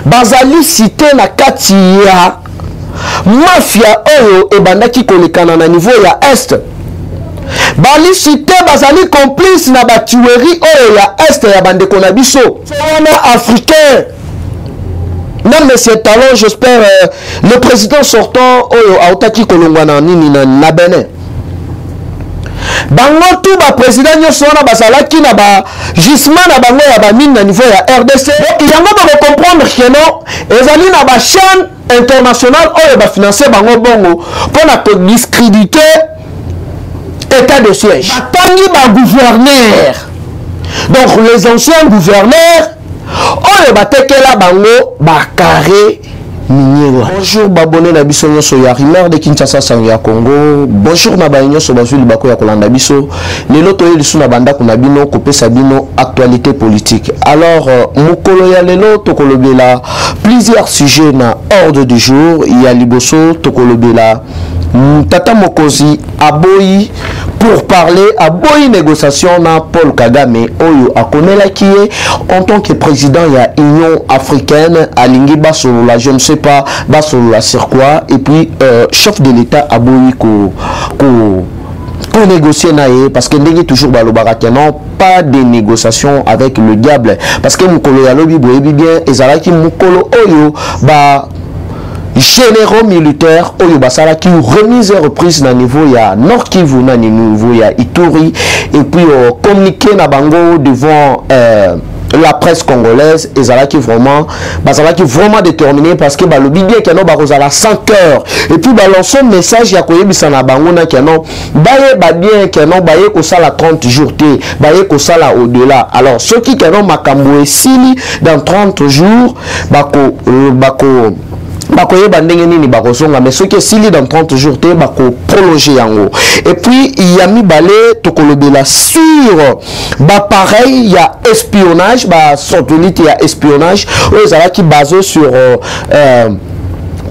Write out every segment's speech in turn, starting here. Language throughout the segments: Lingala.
bazali cité na kati ya mafia oyo ebandaki kolekana na niveau ya est. Bali cité bazali complice na batuerie oyo ya est ya bandeko na biso. Wana africain. Non monsieur Talon, j'espère le président sortant oyo autaki kolongwa na nini na Benin. Bango tout ba président nyonso wana bazalaki na ba gisement na bango ya ba mine na niveau ya RDC. Yango ba comprendre que non ezali na ba chaîne internationale oyo ba financer bango bongo pona ko discréditer état de siège. Batangi ba gouverneur. Donc les anciens gouverneurs oyo batekela bango ba carré minier. Bonjour babone na biso nyoso ya Rimeur de Kinshasa sango ya Congo. Bonjour na ba nyoso bazuli bako ya kolanda biso. Lelo toye lisu na banda kuna bino kopesa bino actualité politique. Alors mukolo ya lelo tokolobela plusieurs sujets na ordre du jour. Il y a liboso tokolobela Tata Mokonzi aboyi pour parler à boyi négociation na Paul Kagame oyo akonela qui est en tant que président il y a Union africaine alingi basolo la je ne sais pas basolo la sur quoi et puis chef de l'état aboyi ko négocier naé parce que ndenge toujours balobaka non pas de négociation avec le diable parce que mukolo ya lobi boye bien ezalaki mukolo oyo ba généraux militaires oyo basala qui remise et reprise na niveau ya Nord Kivu na niveau ya Ituri et puis communiquer na bango devant la presse congolaise ezalaki vraiment déterminé parce que balobi bien que non bakozala 100 cœurs et puis balancer message ya koyebisa na bango na que non baye ba bien que non baye ko sala 30 jours té baye ko sala au-delà alors ceux qui que non makambo esili dans 30 jours bako bakoyeba ndenge nini bakosonga mais ce qui est sili dans 30 jours te bako prolonger yango et puis il y a mibale tokolobela sur pareil il y a espionnage satellite il y a espionnage oyo ezalaki basé sur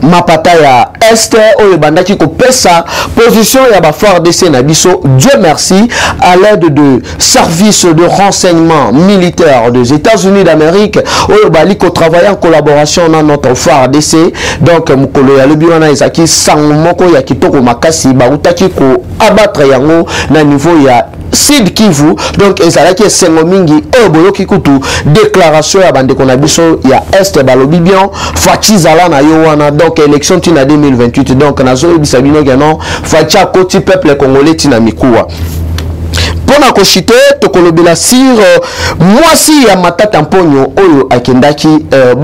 mapata ya est oyo bandaki ko pesa position ya ba FARDC na biso Dieu merci à l'aide de services de renseignement militaire des États-Unis d'Amérique oyo bali ko travailler en collaboration na notre FARDC donc mukolo ya lobi wana ezaki sango moko ya kitoko makasi ba utaki ko abattre yango na niveau ya Sud Kivu donc ezalaki sengo mingi oyo boyoki kutu déclaration ya bandeko na biso ya est balobi bien fatizala na yo wana donc élection tina 2028 donc nazo bisabino gano fatia koti peuple congolais tina mikuwa pona koshite tokolobela sur mwasi ya matata mponyo oyo akendaki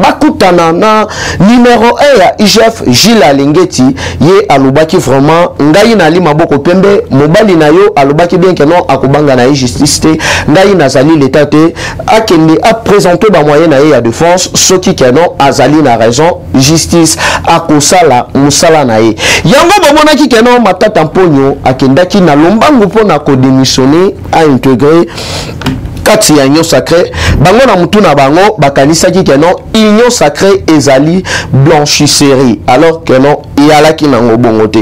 bakutana na numéro 1 ya IGF Gilles Alengeti ye alobaki vraiment ngai na li maboko pembe mobali na yo alobaki bien que non akobanga na justice te ngai nazali l'état te akende a présenter ba moyen na ya défense ce qui que non azali na raison justice akosala musala na ye yango bomonaki que non matata mponyo akendaki na lombangu pona ko démissionner à intégrer kati ya union sacrée bango na mutu na bango bakanisaki que non union sacrée ezali blanchisserie alors que non yalaki nango bongo te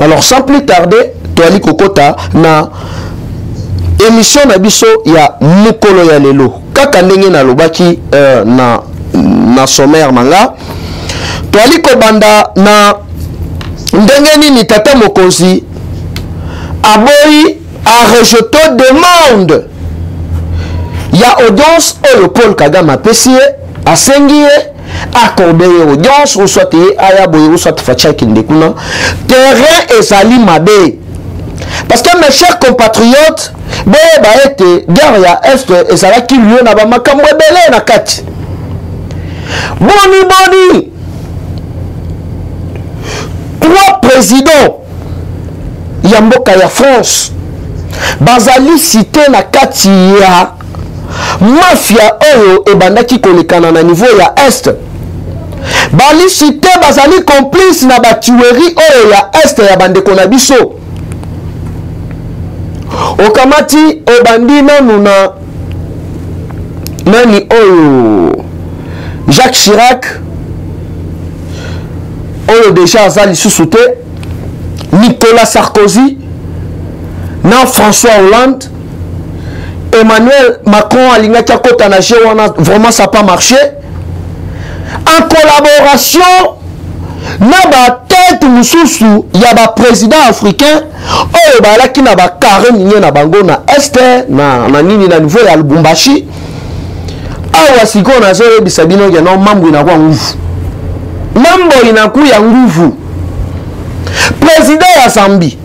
alors sans plus tarder toali kokota na émission na biso ya mukolo ya lelo kaka ndenge na lobaki na sommaire manga toali kobanda na ndenge nini Tata Mokonzi aboyi a rejeté demande ya audience oyo Paul Kagame apesi asengi accordé audience ou soit aya boye ou soit fachaki ndekuna terrain ezali mabe parce que mes chers compatriotes boye ba ete guerre ya est ezalaki lieu na ba makambo ebele na kati boni 3 présidents ya mboka ya France bazali cité na kati ya mafia oyo ebandaki kolekana na niveau ya est bali cité bazali complice na batuerie oyo ya est ya bandeko na biso okamati obandi nanu na nani oyo Jacques Chirac oyo déjà azali lisusu te Nicolas Sarkozy na François Hollande Emmanuel Macron alingaki akota na jeu wana vraiment ça pas marché en collaboration na ba tête mususu ya ba président africain oyo balaki na ba carré ninye na bango na este na nini na niveau ya Lubumbashi awa siko na zo yebisa bino ya no mambo inakuwa nguvu mambo inakuya nguvu président ya Zambie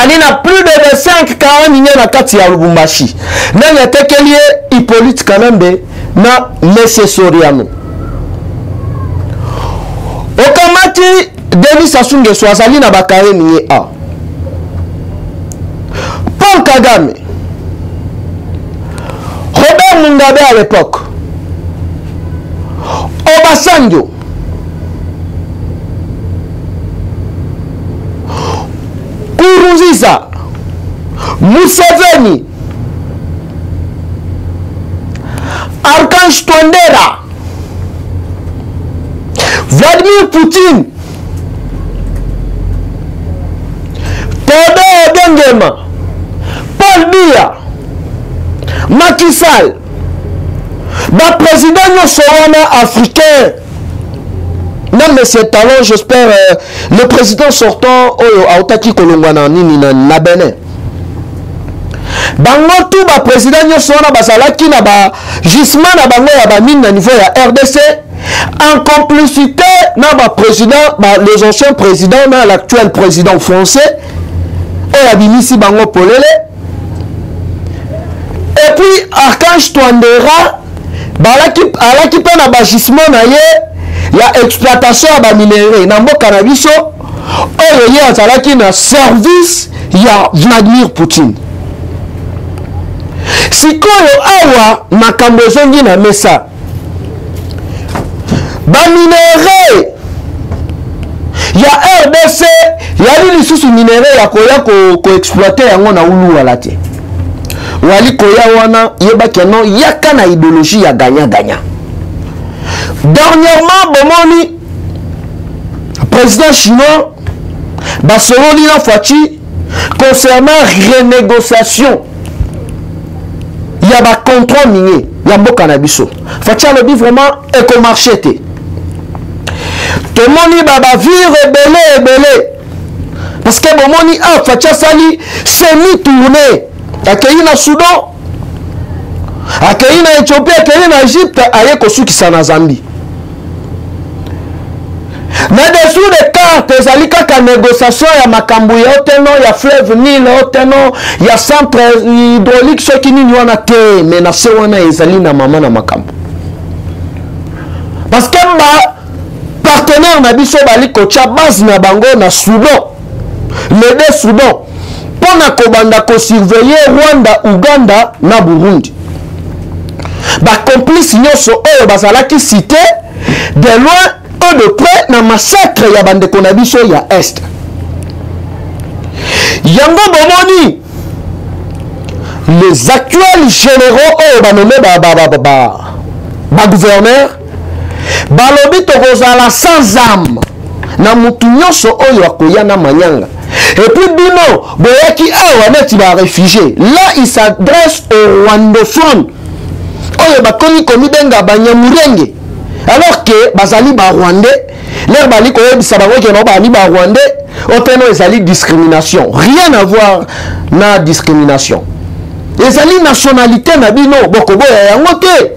ali na plus de 5 carré ninye na kati ya Lubumbashi na yatekeli Hippolyte Kanambe na Monsieur Soriano okamati Denis Sassou Nguesso azali na bakare niye a Paul Kagame Robert Mugabe à l'époque Obasanjo Nkurunziza Museveni Archange Touadéra Vladimir Poutine Théodore Obiang, Paul Biya, Macky Sall, le président africain. Non mais c'est talent, j'espère le président sortant a Otaki Kolongwana na Bénin. Bango tout ba président nyosona basalaki na ba gisement na bango ya ba mine na niveau ya RDC en complicité na ba président les anciens présidents na l'actuel président français et abimisi bango polele et puis Archange Touadéra alaki pe na ba gisement na ye ya exploitation ya ba minerai na mboka na biso oyo ye azalaki na service ya Vladimir Poutine. Sikoyo awa makambo ezongi na mesa ba minere ya RDC yali lisusu minere ya koya ko exploiter yango na ulu wala te wali koya wana yeba keno yaka na idéologie ya gagnant. Dernièrement bomoni président chinois basololi na Fachi concernant renégociation il y a un contrôle minier, il y a un cannabis. Fachi a le dit vraiment éco-marché. Tout le monde va vivre belé. Parce que le monde a Fachi sali semi-tourné. Accueilli na Soudan, accueilli na Éthiopie, accueilli na Égypte, aïe kosu qui s'en a Zambie. Mais dessous des cartes, il y a une négociation, il y a Makambu, il y a fleuve Nil, il y a centre hydraulique, ceux qui n'y ont pas été, mais il y a une maman na Makambu. Parce que ma partenaire na biso bali kocha base na bango na Soudan, les deux Soudan, pour na kobanda ko surveiller Rwanda, Uganda na Burundi. Ba complice nyoso oyo bazalaki cité de loin de près na massacre ya bande konabiso ya est yango bomoni les actuels généraux oyo banome ba gouverneur balobi tokozala sans âme na mutu nyonso oyo akoya na manyanga et puis bino boyaki awa neti ba réfugié là il s'adresse aux rwandophones oyo bakomi komibenga banyamurenge alors que bazali ba rwandais leur bali ko yebisa bango ke no bali ba rwandais oteno ezali discrimination rien à voir na discrimination ezali nationalité na bino boko boya yango te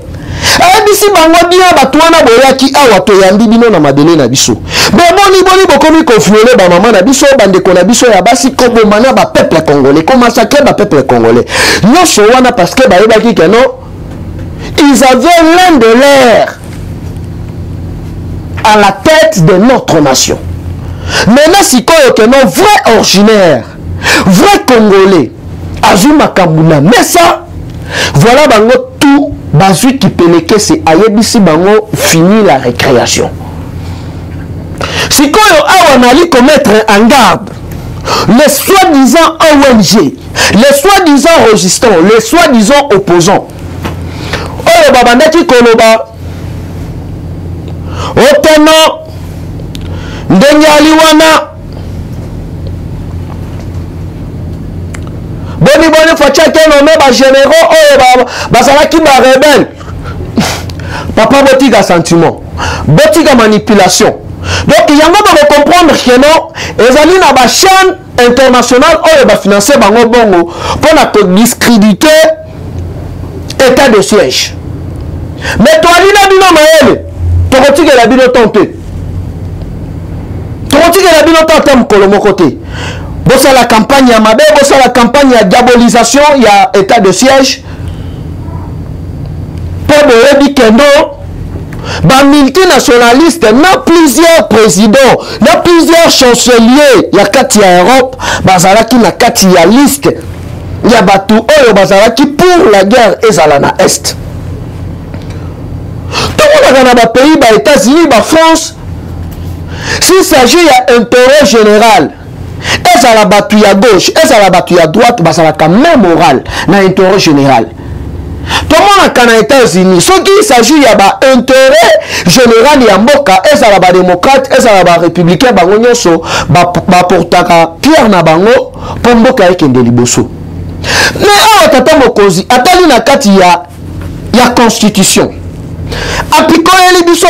ayebisi bango bien bato wana boyaki awa toyambi bino na mabele na biso mais boni bokomi konfleuler ba mama na biso bandeko na biso ya basi kobomana ba peuple congolais komasakre ba peuple congolais nyonso wana parce que bayebaki ke non ils avaient l'un de l'air à la tête de notre nation. Maintenant, si que non vrai originaire, vrai congolais, Azuma Kambuna, mais ça, voilà bango tout, bazu qui peleke c'est ayebisi bango fini la récréation. Si que awanali commettre en garde, les soi-disant ONG, les soi-disant résistants, les soi-disant opposants, oyo babandaki koloba oteno ndenge aliwana boni Fachi nommé ba généraux oyo bazalaki ba rebelle papa botika sentiment botika manipulation. Donc il y a un de comprendre que non, ezali na ba chaîne internationale ou ba financer bango bongo pour na discréditer état de siège. Mais toi lina bino maele, tokotika la bino tonté. Tokotika la bino tonté mkolo mokote. Bossa la campagne ya mabe, bossa la campagne ya diabolisation, il y a état de siège. Pour boyebi kendo ba multinationaliste na plusieurs présidents, na plusieurs chanceliers ya kati ya Europe, bazalaki na kati ya liste ya batu oyo bazalaki pour la guerre ezala na est. Tomonaka na ba pays ba États-Unis, ba France, s'il s'agit ya intérêt général, ezala batu ya gauche, ezala batu ya droite, bazalaka même moral na intérêt général. Tout le monde aux États-Unis, ce qui s'agit de l'intérêt général ya mboka, ezala ba démocrate, ezala ba républicain, bango nyonso ba portaka pierre na bango pour mboka ekende liboso. Mais awa tata mokozi atali na kati ya constitution. Appliquons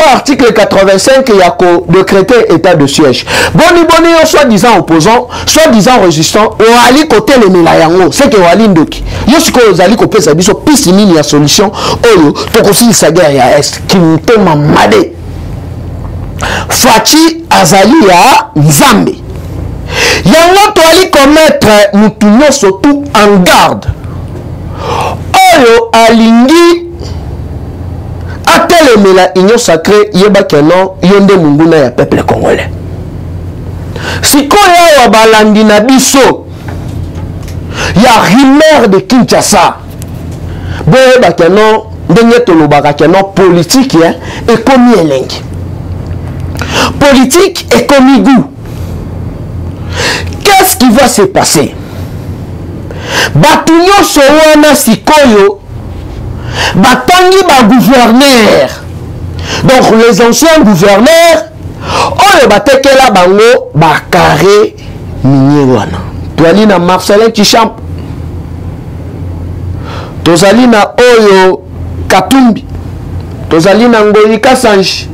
l'article 85 et a décrété état de siège. Boni soi-disant opposant, soi-disant résistant, ou ali côté les melayango, c'est que wali ndoki. Yosiko ozali ko pesa biso pisi nini ya solution oyo tokosi sa guerre ya est qui mtema made. Fachi azali ya Nzambe. Yango to ali commettre mutunyo surtout en garde. Oyo alingi atelemela union sacrée yeba kenon yonde munguna ya peuple congolais. Sikoya wa balandi na biso ya rumeur de Kinshasa. Boyeba kenon ndenge tolobaka kenon politique ekomi elengi. Politique ekomi goût. Qu'est-ce qui va se passer? Batu nyonso wana sikoyo batangi ba gouverneur. Donc les anciens gouverneurs oyo batekela bango ba carré minier wana. Toali na Marcelin Tshichamp, tozali na oyo Katumbi, tozali na Ngoyi Kasanji,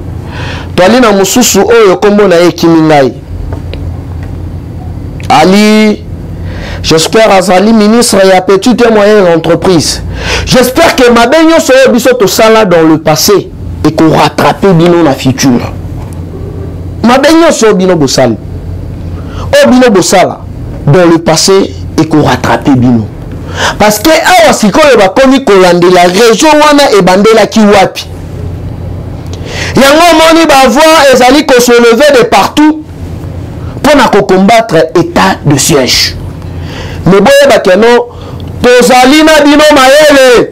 toali na mususu oyo kombo na Ekimingai Ali. J'espère azali ministre et à petite et moyenne entreprise. J'espère que ma baignon soit bisoto sala dans le passé et qu'on rattrape bino la future. Ma baignon soit bino bosal. Oh bino bosala dans le passé et qu'on rattrape bino. Parce que awa siko ba komi kolande la région wana e bandela ki wapi. Yango moni ba voir ezali ko se lever de partout pour na ko combattre état de siège. Mais boye bakeno tozali na bino maele,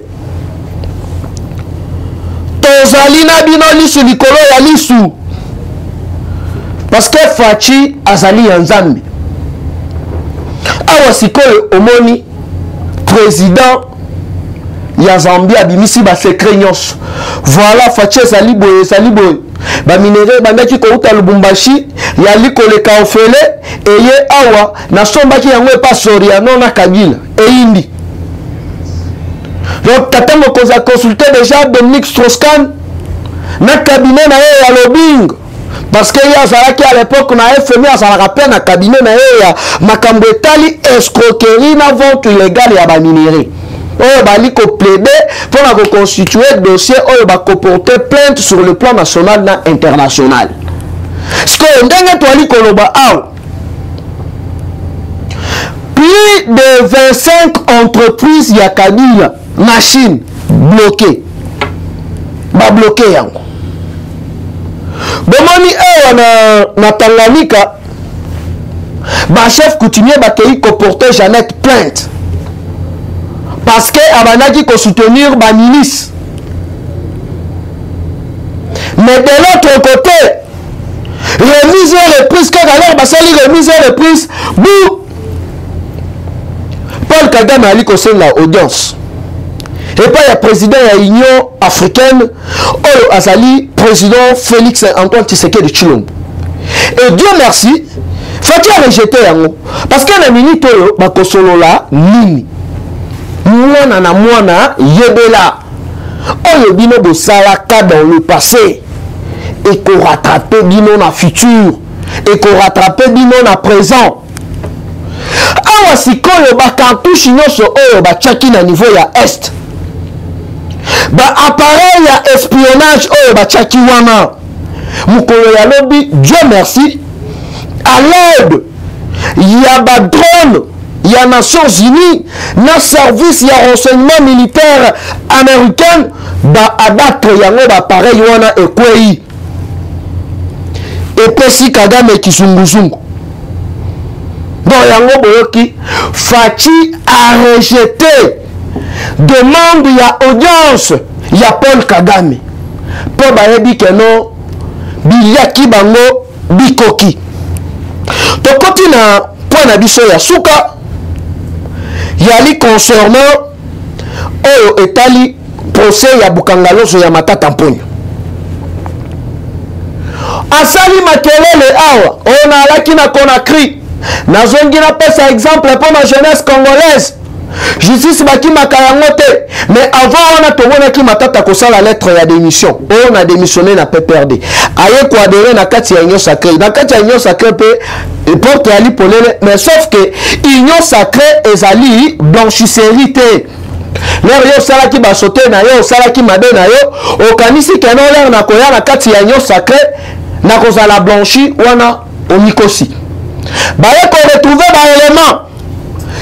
tozali na bino lisu likolo ya lisu, parce que Fachi azali ya Nzambe. Awa sikoyo omoni président ya Zambie abimisi ba secret nyonso. Voilà Fachi ezali boye ba minere bandaki ko uta Lubumbashi ya likoleka ofele eye awa na sombaki yango epa Soriano na Kabila eindi. Donc tata mokozi a consulté déjà Dominique Strauss-Kahn na cabinet na ye ya lobbying, parce que ya azalaki à l'époque na FMI azalaka pe na cabinet na ye ya makambo etali escroquerie na vente illégale ya ba minere. Oyo bali ko plaider pour na constituer dossier oyo ba porter plainte sur le plan national na international. Ce que ndenge toali koloba aw plus de 25 entreprises ya Kabila machine bloquées. Ba bloqué yango. Bomoni awa na Tanganyika ba chef coutumier ba kei ko porter Jeannette plainte. Parce que abanaki ko soutenir ba milice. Mais de l'autre côté, remise et reprise, quand alors basali remise et reprise, bou Paul Kagame ali ko la audience. Et pas le président de l'Union africaine, ou azali président Félix Antoine Tshisekedi Tshilombo. Et Dieu merci, Fachi a rejeté yango. Parce que la minute oyo bakosolola nini. Mwana na mwana yebela oyo bino bosalaka dans le passé et qu'on rattrape bino na futur et qu'on rattrape bino na présent. Awa sikoyo ba cartouche nyonso oyo ba tchaki na niveau ya est. Ba appareil ya espionnage oyo ba tchaki wana. Mukolo ya lobi, Dieu merci, à l'aide ya ba drone ya Nations Unies na service ya renseignement militaire américain ba abattre yango ba appareil wana ekwei. Epesi Kagame kisungu-sungu. Bon, yango boyoki, Fachi a rejeté demande ya audience ya Paul Kagame. Paul bayebi que non, biyaki bango bikoki. Tokoti na point na biso ya suka, yali concernant oyo etali procès ya Bukangaloso ya Matata Mponyo. Asali makelele awa, on a la qui na Conakry. Nazongi na pesa exemple pour ma jeunesse congolaise. Justice baki makayangote. Mais avant on a tomona ki Matata kosala lettre ya démission. On a démissionné na PPRD. Aye ko adhérer na kati ya union sacrée. Na kati ya union sacrée pe porte ali polele, mais sauf que union sacrée ezali blanchisserie te. L'air yo sala ki ba sauter na yo, sala ki mabe na yo, okanisi keno l'air na koya na kati ya union sacrée na kozala blanchi wana omikosi. Baye qu'on retrouve dans l'élément.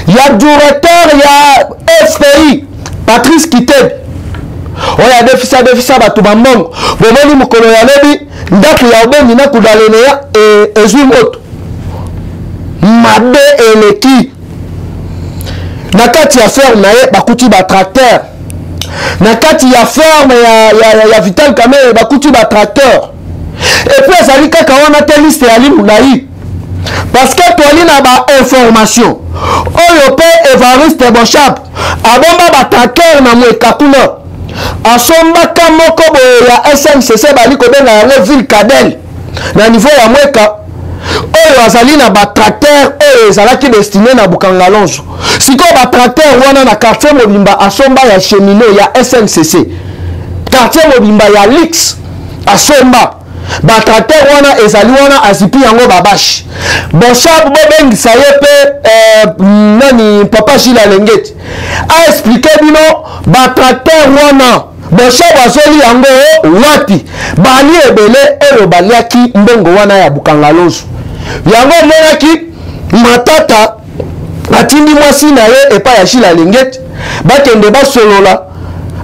Il y a directeur, il y a FPI, Patrice Kiteb. On a défisa batubambong. Bomoni mukolo ya lebi, ndaki ya obengi na kudalenea ezumot. Mabe eleki. Nakati ya ferme na ye bakuti ba tracteur. Nakati ya ferme ya Vital Kamerhe bakuti ba tracteur. Et puis ezali kaka wana te liste ya limulayi. Parce que toi na ba information oyo pe Evariste Bochap abomba ba tracteur na mweka kuna asomba kamoko bo ya SNCC bali ko benga ya ville Cadel na niveau ya mweka oyo azali na ba tracteur oyo ezalaki destiné na Bukangalonzo siko ba tracteur wana na quartier Mobimba asomba ya cheminot ya SNCC quartier Mobimba ya Lix asomba ba tracteur wana ezali wana azipi yango babashi Bochap bobengisa ye pe nani papa Gilles Lengeti a expliqué bino ba tracteur wana Bochap azoli yango wapi bali ebele ero baliaki mbongo wana ya Bukangalonzo yango monaki Matata atindi mwasi na ye epa ya Gilles Lengeti bakende basolola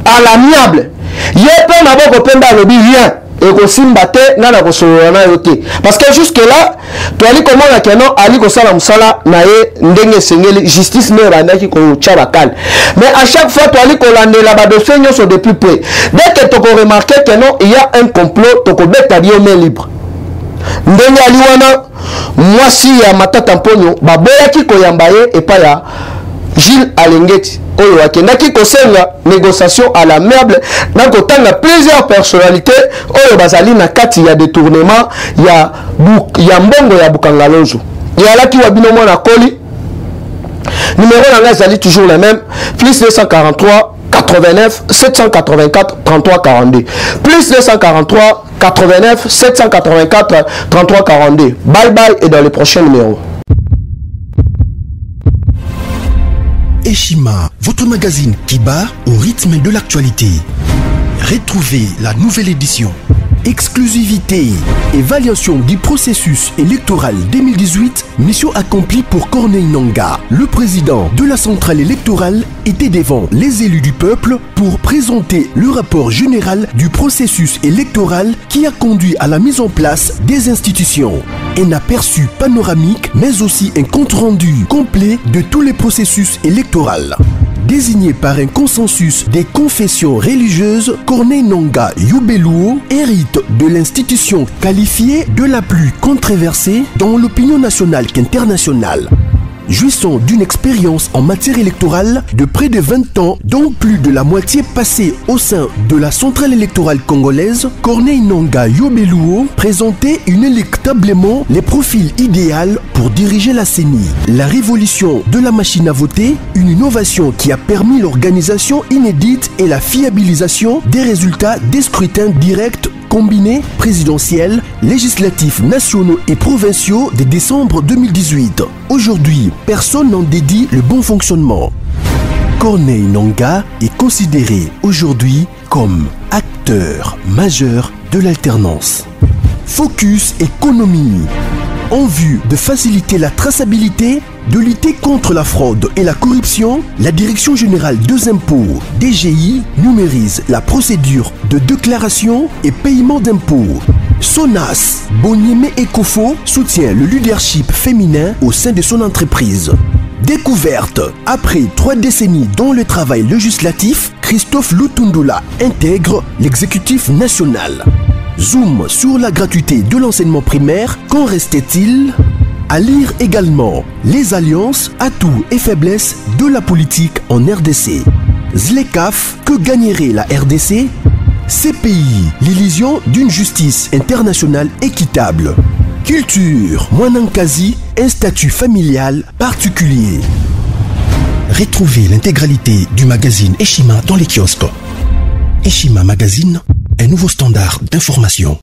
à l'amiable ye pe na boko pemba lobi rien et ko simba te na na ko solola yote parce que jusque là to ali komona keno ali ko sala musala na ye ndenge sengeli justice ne randaki ko chabakal mais à chaque fois to ali ko landela ba dossier nyonso de plus près dès que to ko remarquer que non il y a un complot to ko beta bio main libre ndenge ali wana mwasi ya Matata Mponyo baboyaki ko yamba ye epa ya Gilles Lengeti oyo akendaki kosenga négociation à l'amiable na kotanga plusieurs personnalités oyo bazali na kati ya détournement ya mbongo ya Bukangalonzo yalaki wa bino mona koli numéro na ezali toujours le même plus 243 89 784 33 42 plus 243 89 784 33 42. Bye bye et dans les prochains numéros. Eshima, votre magazine qui bat au rythme de l'actualité. Retrouvez la nouvelle édition. Exclusivité, évaluation du processus électoral 2018, mission accomplie pour Corneille Nangaa. Le président de la centrale électorale était devant les élus du peuple pour présenter le rapport général du processus électoral qui a conduit à la mise en place des institutions. Un aperçu panoramique, mais aussi un compte-rendu complet de tous les processus électoraux. Désigné par un consensus des confessions religieuses, Corneille Nangaa Yobeluo hérite de l'institution qualifiée de la plus controversée dans l'opinion nationale qu'internationale. Jouissant d'une expérience en matière électorale de près de 20 ans, dont plus de la moitié passée au sein de la centrale électorale congolaise, Corneille Nangaa Yobeluo présentait inéluctablement les profils idéaux pour diriger la CENI. La révolution de la machine à voter, une innovation qui a permis l'organisation inédite et la fiabilisation des résultats des scrutins directs combinés présidentiels, législatifs nationaux et provinciaux de décembre 2018. Aujourd'hui, personne n'en dédie le bon fonctionnement. Corneille Nangaa est considéré aujourd'hui comme acteur majeur de l'alternance. Focus économie. En vue de faciliter la traçabilité, de lutter contre la fraude et la corruption, la Direction générale des impôts, DGI, numérise la procédure de déclaration et paiement d'impôts. Sonas, Bonieme Ecofo soutient le leadership féminin au sein de son entreprise. Découverte. Après 3 décennies dans le travail législatif, Christophe Lutundula intègre l'exécutif national. Zoom sur la gratuité de l'enseignement primaire. Qu'en restait-il? À lire également les alliances, atouts et faiblesses de la politique en RDC. ZLECAf, que gagnerait la RDC? CPI, l'illusion d'une justice internationale équitable. Culture, Mwanankazi, un statut familial particulier. Retrouvez l'intégralité du magazine Eshima dans les kiosques. Eshima Magazine, un nouveau standard d'information.